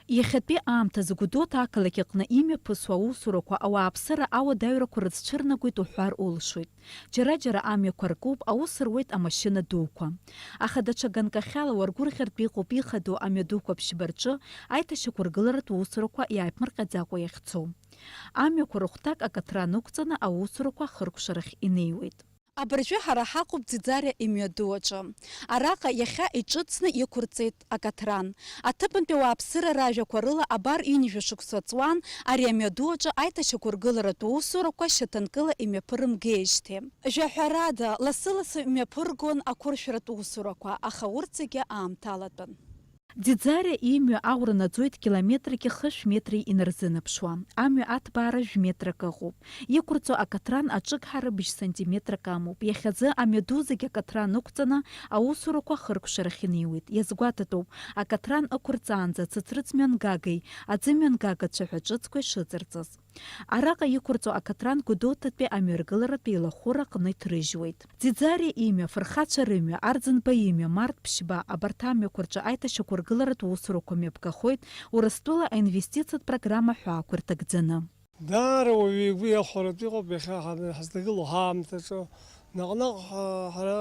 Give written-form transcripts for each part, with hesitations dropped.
Иахьатәи аамҭазы Гәдоуҭа ақалақь аҟны имҩаԥысуа аусурақәа ауааԥсыра ауадаҩрақәа рызцәырнагоит уҳәар улшоит. Џьара-џьара амҩақәа ркуп, аус руеит амашьына дуқәа. Аха даҽа ганкахьала уаргәырӷьартә иҟоуп ихадоу амҩадуқәа ԥшьба рҿы аиҭашьақәа ргыларатә усурақәа иааиԥмырҟьаӡакәа иахьцо. Амҩақәа рыхәҭак акаҭра нықәҵаны аусурақәа хыркәшарахь инеиуеит. Абыржәы ҳара ҳаҟоуп Ӡиӡариа имҩаду аҿы. Араҟа иахьа иҿыцны иқәырҵеит акаҭран. Аҭыԥантәи ауааԥсыра ражәақәа рыла абар инижә шықәса ҵуан ари амҩаду аҿы аиҭашьақәа ргыларатә усурақәа шьаҭанкыла имҩаԥырымгеижьҭеи. Жәаҳәарада, лассы-лассы имҩаԥыргон ақәыршәаратә усурақәа, аха урҭ зегьы аамҭалатәын. Ӡиӡариа имҩа аура наӡоит километрики хышә метри инарзынаԥшуа. Амҩа аҭбаара жәметрак ыҟоуп. Иқәырҵо акаҭран аҿыгҳара бжь сантиметрак амоуп. Иахьазы амҩаду зегьы акаҭра нықәҵаны аусурақәа хыркәшарахь инеиуеит. Иазгәаҭатәуп, акаҭран ықәырҵаанӡа ҵыҵрыҵ-мҩангагеи аӡымҩангага ҿыцқәа ишыҵарҵаз. Араҟа иқәырҵо акаҭран Гәдоуҭатәи амҩаргыларатә еилахәыра аҟны иҭрыжьуеит. Ӡиӡариа имҩа, фырхацәа рымҩа, Арӡынба имҩа, Март ԥшьба, абарҭ амҩақәа рҿы аиҭашьақәа ргыларатә усурақәа мҩаԥгахоит Урыстәыла аинвестициатә программа ҳәаақәа рҭагӡаны. Даара уаҩы игәы иахәаратәы иҟоуп иахьа ҳазҭагылоу ҳаамҭаҿы. Наҟ-наҟ ҳара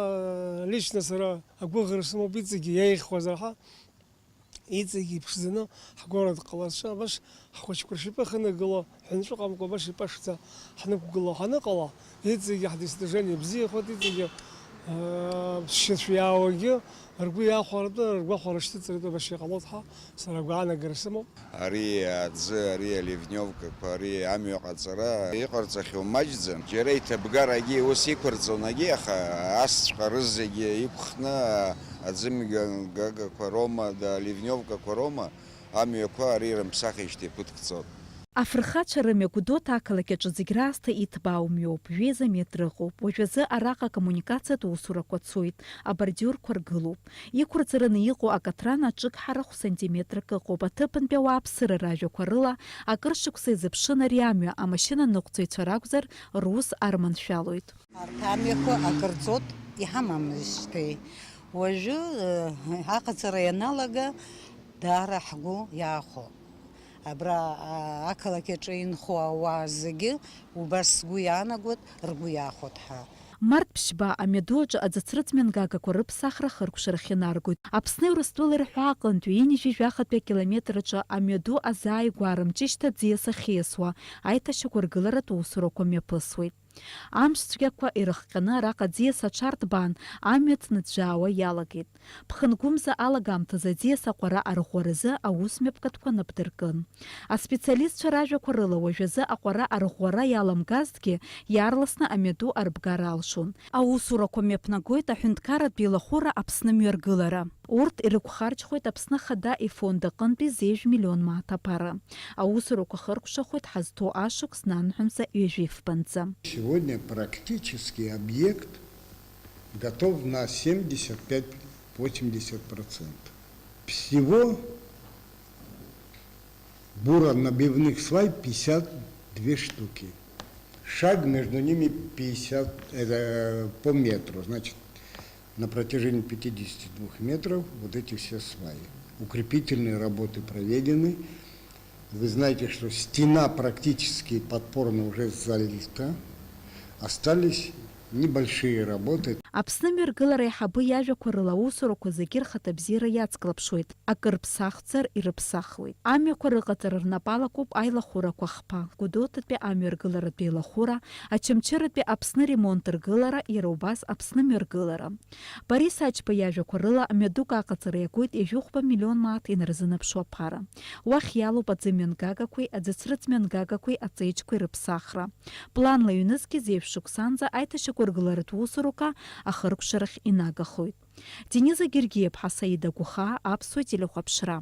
лично сара агәыӷра сымоуп иҵегьы иеиӷьхозар иҵегьы иԥшӡаны ҳгәараҭ ҟалазшәа баш ҳхәыҷқәа ршьапы хынагыло ҳәынҵәыҟамкәа баш ипашӡа ҳнықәгыло ҳаныҟала иҵегьы ҳдостижение бзиахоит, иҵегьы ԥсшьацәа иаауагьы ргәы иахәаратәы ргәахәара шьҭыҵыртәы баш иҟалоит ҳәа сара агәаанагара сымоуп. Ари аӡы, ари аливниовкақәа, ари амҩа ҟаҵара иҟарҵахьоу маҷӡам. Џьара иҭабгарагьы ус иқәырҵонагьы, аха асҵәҟьа рызегьы иқәхны аӡымҩангагақәа роума, аливниовкақәа роума, амҩақәа ари рымԥсахижьҭеи ԥыҭк цоит. Афырхацәа рымҩа Гәдоуҭа ақалақь аҿы зегь раасҭа иҭбаау мҩоуп, жәеиза метр ыҟоуп. Уажәазы араҟа акоммуникациатә усурақәа цоит, абордиурқәа ргылоуп. Иқәырҵараны иҟоу акаҭран аҿыгҳара сантиметрак ыҟоуп. Аҭыԥантәи ауааԥсыра ражәақәа рыла акыр шықәса изыԥшын ари амҩа, амашьына ныҟәцаҩцәа ракәзар рус арманшәалоит. Арҭ амҩақәа акырҵот иҳамамызшьҭеи. Уажәы аҟаҵара ианалага даара ҳгәы иаахәо. Абра ақалақь аҿы инхо ауаа зегьы убас сгәы иаанагоит, ргәы иаахәот ҳәа. Март ԥшьба амҩаду аҿы аӡыцрыҵ-мҩангагақәа рыԥсахра хыркәшарахь инаргоит. Аԥсни Урыстәылеи рҳәааҟынтәи инижә-жәахатәи акилометр аҿы амҩаду азааигәара мҷышьҭа ӡиас ахьиасуа аиҭашьақәа ргыларатә усурақәа мҩаԥысуеит. Амш цәгьақәа ирыхҟьаны араҟа ӡиас аҽарҭбаан амҩа ҭныӡәӡәаауа иалагеит. Ԥхынгәымза алагамҭаз аӡиас аҟәара арӷәӷәаразы аус мҩаԥгатәқәа наԥдыркын. Аспециалистцәа ражәақәа рыла уажәазы аҟәара арӷәӷәара иаламгазҭгьы иаарласны амҩаду арбгара алшон. Аусурақәа мҩаԥнагоит аҳәынҭқарратә еилахәыра Аԥсны мҩаргылара. Урҭ ирықәхарџьхоит Аԥсны Хада ифонд аҟынтәи зеиԥш миллион мааҭ аԥара. Аусурақәа хыркәшахоит ҳазҭоу ашықәс нанҳәамза ҩажәифбанӡа. Сегодня практически объект готов на 75-80%. Всего буро-набивных свай 52 штуки. Шаг между ними 50 по метру. Значит, на протяжении 52 метров вот эти все сваи. Укрепительные работы проведены. Вы знаете, что стена практически подпорно уже залита. Остались небольшие работы. Аԥсны мҩаргылара аиҳабы иажәақәа рыла аусурақәа зегьы рхаҭабзиара иацклаԥшуеит. Акыр ԥсахзар ирыԥсахуеит. Амҩақәа рыҟаҵара рнапалакуп аилахәырақәа хԥа. Гәдоуҭатәи амҩаргыларатәи еилахәыра, Ачамчыратәи Аԥсны ремонт ргылара, иара убас Аԥсны мҩаргылара. Борис Ачба иажәақәа рыла амҩадук аҟаҵара иагоит ҩажәихәба миллион мааҭ инарзынаԥшу аԥара. Уахь иалоуп аӡымҩангагақәеи, аӡыцрыҵ-мҩангагақәеи, аҵеиџьқәеи рыԥсахра. Планла иҩнызгьы зеиԥш шықәсанӡа аиҭашьақәа ргыларатә усурақәа ахыркәшарахь инагахоит. Дениза Гергиев, Саида Гәыхаа, Аԥсуа телехәаԥшра.